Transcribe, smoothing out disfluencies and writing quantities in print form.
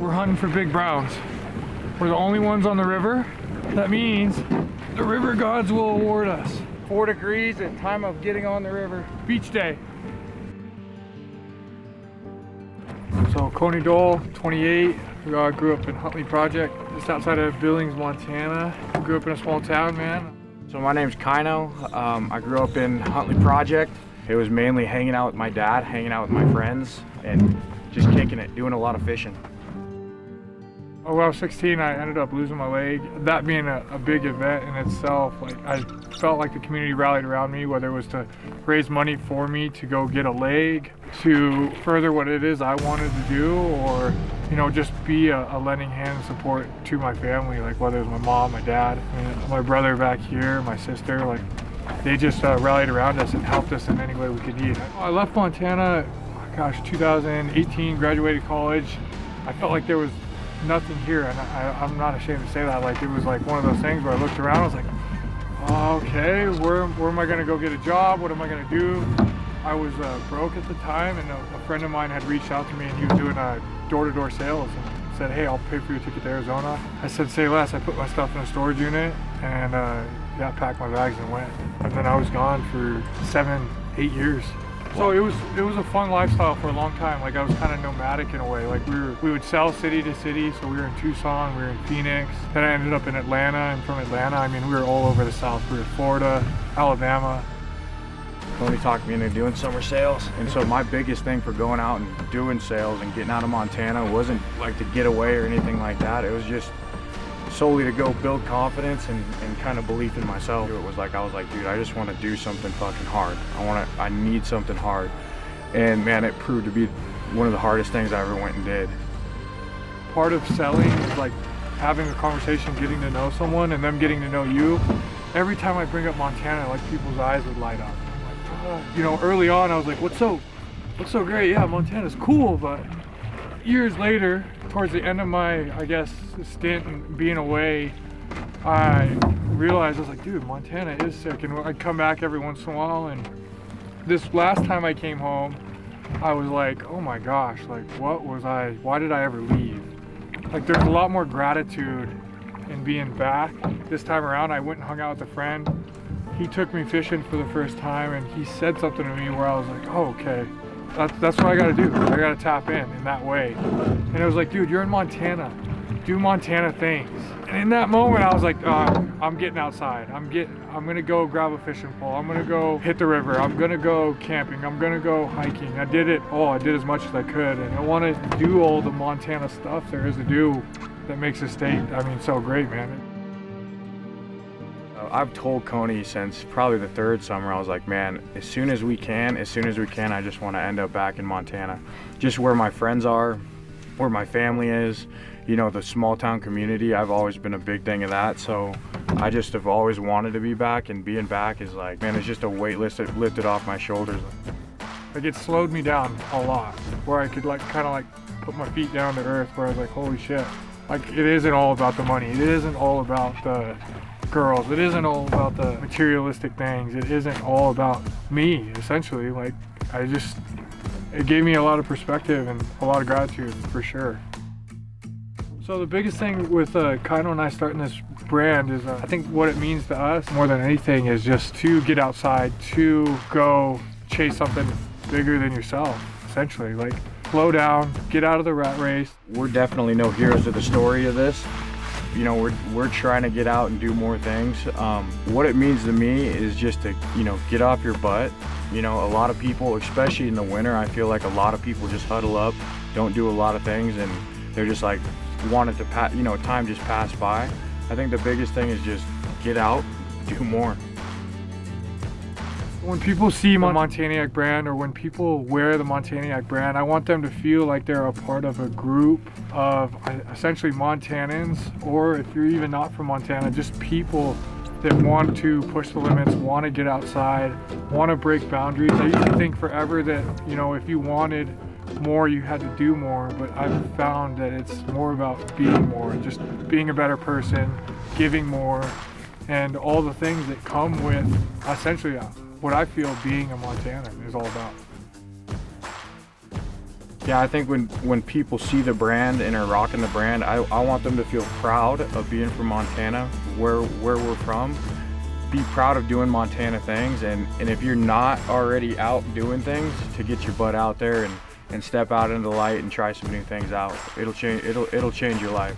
We're hunting for big browns. We're the only ones on the river. That means the river gods will award us 4 degrees at time of getting on the river. Beach day. So Koni, 28, grew up in Huntley Project, just outside of Billings, Montana. Grew up in a small town, man. So my name's Kaino. I grew up in Huntley Project. It was mainly hanging out with my dad, hanging out with my friends, and just kicking it, doing a lot of fishing. When I was 16, I ended up losing my leg. That being a big event in itself, like I felt like the community rallied around me, whether it was to raise money for me to go get a leg, to further what it is I wanted to do, or just be a lending hand and support to my family, like whether it was my mom, my dad, my brother back here, my sister, like they just rallied around us and helped us in any way we could need. I left Montana, 2018, graduated college. I felt like there was nothing here, and I'm not ashamed to say that. Like it was like one of those things where I looked around, I was like, oh, okay, where am I gonna go get a job? What am I gonna do? I was broke at the time, and a friend of mine had reached out to me, and he was doing door-to-door sales, and said, hey, I'll pay for your ticket to Arizona. I said, say less. I put my stuff in a storage unit, and packed my bags and went. And then I was gone for 7-8 years. So it was a fun lifestyle for a long time. Like I was kind of nomadic in a way. Like we would sell city to city. So we were in Tucson, we were in Phoenix. Then I ended up in Atlanta, and from Atlanta, I mean, we were all over the South. We were in Florida, Alabama. Koni talked me into doing summer sales, and so my biggest thing for going out and doing sales and getting out of Montana wasn't like to get away or anything like that. It was just solely to go build confidence and kind of belief in myself. It was like, I was like, dude, I just want to do something fucking hard. I need something hard. And man, it proved to be one of the hardest things I ever went and did. Part of selling is like having a conversation, getting to know someone, and them getting to know you. Every time I bring up Montana, like people's eyes would light up. I'm like, early on I was like, what's so great? Yeah, Montana's cool, but years later, towards the end of my, I guess, stint and being away, I realized, I was like, dude, Montana is sick. And I'd come back every once in a while, and this last time I came home, I was like, oh my gosh, like why did I ever leave? Like there's a lot more gratitude in being back. This time around, I went and hung out with a friend. He took me fishing for the first time, and he said something to me where I was like, oh, okay. That's what I gotta do. I gotta tap in that way. And it was like, dude, you're in Montana. Do Montana things. And in that moment, I was like, I'm getting outside. I'm gonna go grab a fishing pole. I'm gonna go hit the river. I'm gonna go camping. I'm gonna go hiking. I did it all. I did as much as I could. And I wanna do all the Montana stuff there is to do that makes the state, so great, man. I've told Koni since probably the 3rd summer, I was like, man, as soon as we can, I just want to end up back in Montana. Just where my friends are, where my family is, the small town community. I've always been a big thing of that. So I just have always wanted to be back, and being back is like, man, it's just a weight lifted off my shoulders. Like it slowed me down a lot, where I could kind of put my feet down to earth, where I was like, holy shit. Like it isn't all about the money. It isn't all about the girls. It isn't all about the materialistic things. It isn't all about me, essentially. Like it gave me a lot of perspective and a lot of gratitude for sure. So the biggest thing with Kaino and I starting this brand is I think what it means to us more than anything is just to get outside, to go chase something bigger than yourself, essentially. Like slow down, get out of the rat race. We're definitely no heroes of the story of this. We're trying to get out and do more things. What it means to me is just to, get off your butt. A lot of people, especially in the winter, I feel like a lot of people just huddle up, don't do a lot of things, and they're just like, wanted to time just passed by. I think the biggest thing is just get out, do more. When people see my Montaniac brand, or when people wear the Montaniac brand, I want them to feel like they're a part of a group of essentially Montanans, or if you're even not from Montana, just people that want to push the limits, want to get outside, want to break boundaries. I used to think forever that, if you wanted more, you had to do more, but I've found that it's more about being more, just being a better person, giving more, and all the things that come with essentially what I feel being a Montanan is all about. Yeah, I think when people see the brand and are rocking the brand, I want them to feel proud of being from Montana, where we're from. Be proud of doing Montana things, and if you're not already out doing things, to get your butt out there and step out into the light and try some new things out. It'll change your life.